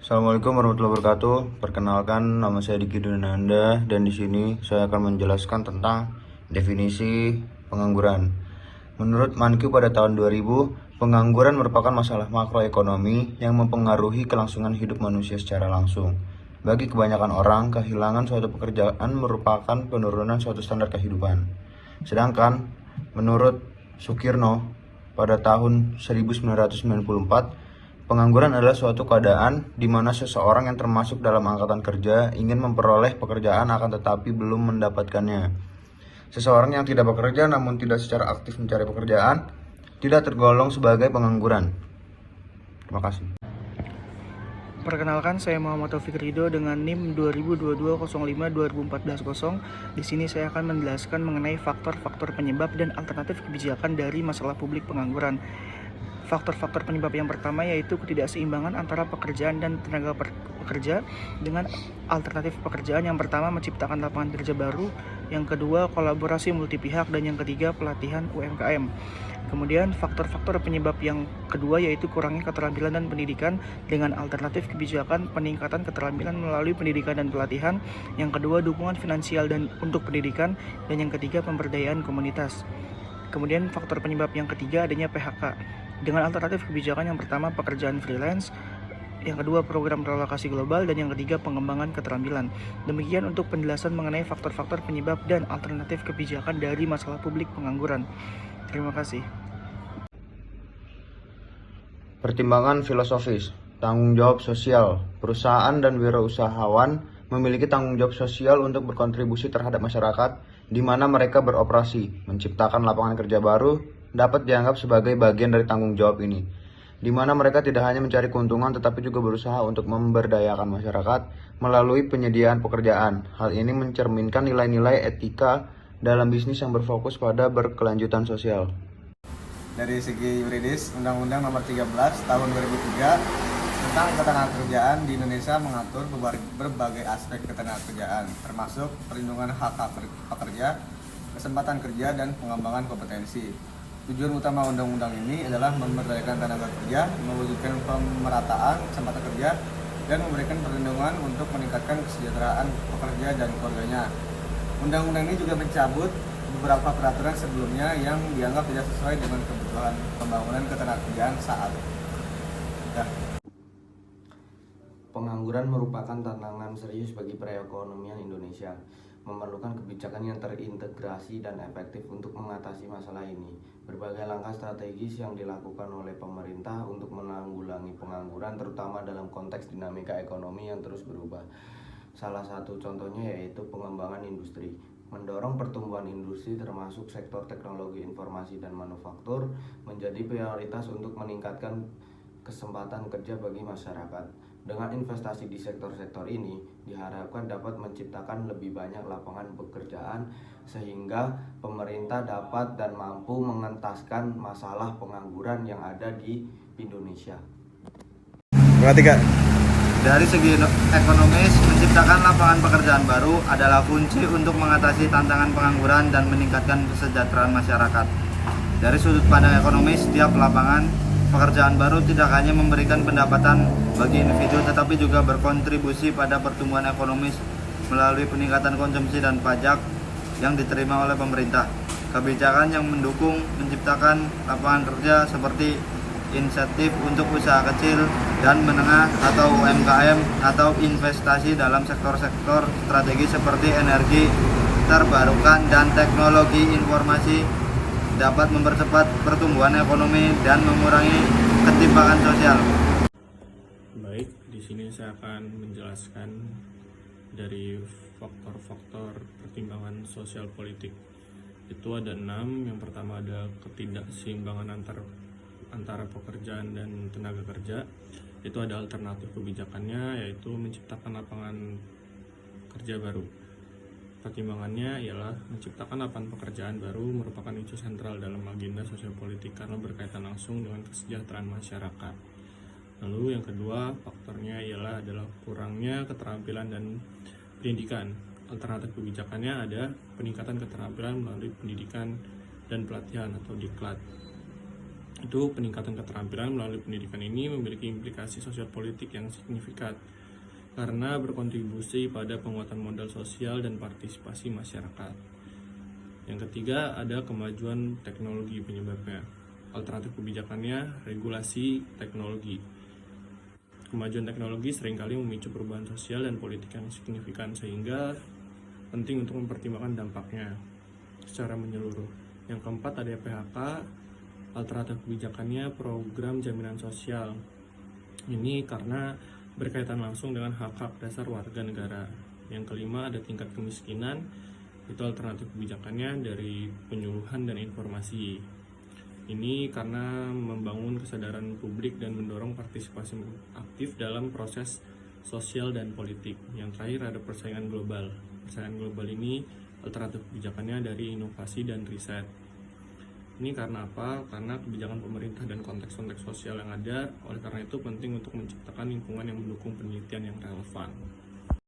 Assalamualaikum warahmatullahi wabarakatuh. Perkenalkan, nama saya Diki Dunanda dan di sini saya akan menjelaskan tentang definisi pengangguran. Menurut Mankiw pada tahun 2000, pengangguran merupakan masalah makroekonomi yang mempengaruhi kelangsungan hidup manusia secara langsung. Bagi kebanyakan orang, kehilangan suatu pekerjaan merupakan penurunan suatu standar kehidupan. Sedangkan menurut Sukirno pada tahun 1994, pengangguran adalah suatu keadaan di mana seseorang yang termasuk dalam angkatan kerja ingin memperoleh pekerjaan akan tetapi belum mendapatkannya. Seseorang yang tidak bekerja namun tidak secara aktif mencari pekerjaan tidak tergolong sebagai pengangguran. Terima kasih. Perkenalkan, saya Muhammad Taufik Ridho dengan NIM 202205-2014. Di sini saya akan menjelaskan mengenai faktor-faktor penyebab dan alternatif kebijakan dari masalah publik pengangguran. Faktor-faktor penyebab yang pertama yaitu ketidakseimbangan antara pekerjaan dan tenaga pekerja dengan alternatif pekerjaan. Yang pertama, menciptakan lapangan kerja baru. Yang kedua, kolaborasi multi pihak. Dan yang ketiga, pelatihan UMKM. Kemudian faktor-faktor penyebab yang kedua yaitu kurangnya keterampilan dan pendidikan dengan alternatif kebijakan peningkatan keterampilan melalui pendidikan dan pelatihan. Yang kedua, dukungan finansial dan untuk pendidikan. Dan yang ketiga, pemberdayaan komunitas. Kemudian faktor penyebab yang ketiga adanya PHK dengan alternatif kebijakan. Yang pertama, pekerjaan freelance. Yang kedua, program relokasi global. Dan yang ketiga, pengembangan keterampilan. Demikian untuk penjelasan mengenai faktor-faktor penyebab dan alternatif kebijakan dari masalah publik pengangguran. Terima kasih. Pertimbangan filosofis, tanggung jawab sosial. Perusahaan dan wirausahawan memiliki tanggung jawab sosial untuk berkontribusi terhadap masyarakat di mana mereka beroperasi. Menciptakan lapangan kerja baru dapat dianggap sebagai bagian dari tanggung jawab ini, di mana mereka tidak hanya mencari keuntungan tetapi juga berusaha untuk memberdayakan masyarakat melalui penyediaan pekerjaan. Hal ini mencerminkan nilai-nilai etika dalam bisnis yang berfokus pada berkelanjutan sosial. Dari segi yuridis, Undang-Undang Nomor 13 Tahun 2003 tentang ketenagakerjaan di Indonesia mengatur berbagai aspek ketenagakerjaan, termasuk perlindungan hak-hak pekerja, kesempatan kerja, dan pengembangan kompetensi. Tujuan utama undang-undang ini adalah memberdayakan tenaga kerja, mewujudkan pemerataan kesempatan kerja, dan memberikan perlindungan untuk meningkatkan kesejahteraan pekerja dan keluarganya. Undang-undang ini juga mencabut beberapa peraturan sebelumnya yang dianggap tidak sesuai dengan kebutuhan pembangunan ketenagakerjaan saat. Pengangguran merupakan tantangan serius bagi perekonomian Indonesia, memerlukan kebijakan yang terintegrasi dan efektif untuk mengatasi masalah ini. Berbagai langkah strategis yang dilakukan oleh pemerintah untuk menanggulangi pengangguran, terutama dalam konteks dinamika ekonomi yang terus berubah. Salah satu contohnya yaitu pengembangan industri. Mendorong pertumbuhan industri termasuk sektor teknologi informasi dan manufaktur menjadi prioritas untuk meningkatkan kesempatan kerja bagi masyarakat. Dengan investasi di sektor-sektor ini diharapkan dapat menciptakan lebih banyak lapangan pekerjaan sehingga pemerintah dapat dan mampu mengentaskan masalah pengangguran yang ada di Indonesia. Dari segi ekonomis, menciptakan lapangan pekerjaan baru adalah kunci untuk mengatasi tantangan pengangguran dan meningkatkan kesejahteraan masyarakat. Dari sudut pandang ekonomis, setiap lapangan pekerjaan baru tidak hanya memberikan pendapatan bagi individu, tetapi juga berkontribusi pada pertumbuhan ekonomis melalui peningkatan konsumsi dan pajak yang diterima oleh pemerintah. Kebijakan yang mendukung menciptakan lapangan kerja seperti insentif untuk usaha kecil dan menengah atau UMKM atau investasi dalam sektor-sektor strategis seperti energi terbarukan dan teknologi informasi dapat mempercepat pertumbuhan ekonomi dan mengurangi ketimpangan sosial. Baik, di sini saya akan menjelaskan dari faktor-faktor pertimbangan sosial politik. Itu ada 6. Yang pertama ada ketidakseimbangan antara pekerjaan dan tenaga kerja. Itu ada alternatif kebijakannya, yaitu menciptakan lapangan kerja baru. Pertimbangannya ialah menciptakan lapangan pekerjaan baru merupakan isu sentral dalam agenda sosial politik karena berkaitan langsung dengan kesejahteraan masyarakat. Lalu yang kedua faktornya adalah kurangnya keterampilan dan pendidikan. Alternatif kebijakannya ada peningkatan keterampilan melalui pendidikan dan pelatihan atau diklat. Itu peningkatan keterampilan melalui pendidikan ini memiliki implikasi sosial politik yang signifikan karena berkontribusi pada penguatan modal sosial dan partisipasi masyarakat. Yang ketiga, ada kemajuan teknologi penyebabnya. Alternatif kebijakannya, regulasi teknologi. Kemajuan teknologi seringkali memicu perubahan sosial dan politik yang signifikan, sehingga penting untuk mempertimbangkan dampaknya secara menyeluruh. Yang keempat, ada PHK. Alternatif kebijakannya, program jaminan sosial. Ini karena berkaitan langsung dengan hak-hak dasar warga negara. Yang kelima, ada tingkat kemiskinan. Itu alternatif kebijakannya dari penyuluhan dan informasi. Ini karena membangun kesadaran publik dan mendorong partisipasi aktif dalam proses sosial dan politik. Yang terakhir, ada persaingan global. Persaingan global ini alternatif kebijakannya dari inovasi dan riset. Ini karena apa? Karena kebijakan pemerintah dan konteks-konteks sosial yang ada. Oleh karena itu penting untuk menciptakan lingkungan yang mendukung penelitian yang relevan.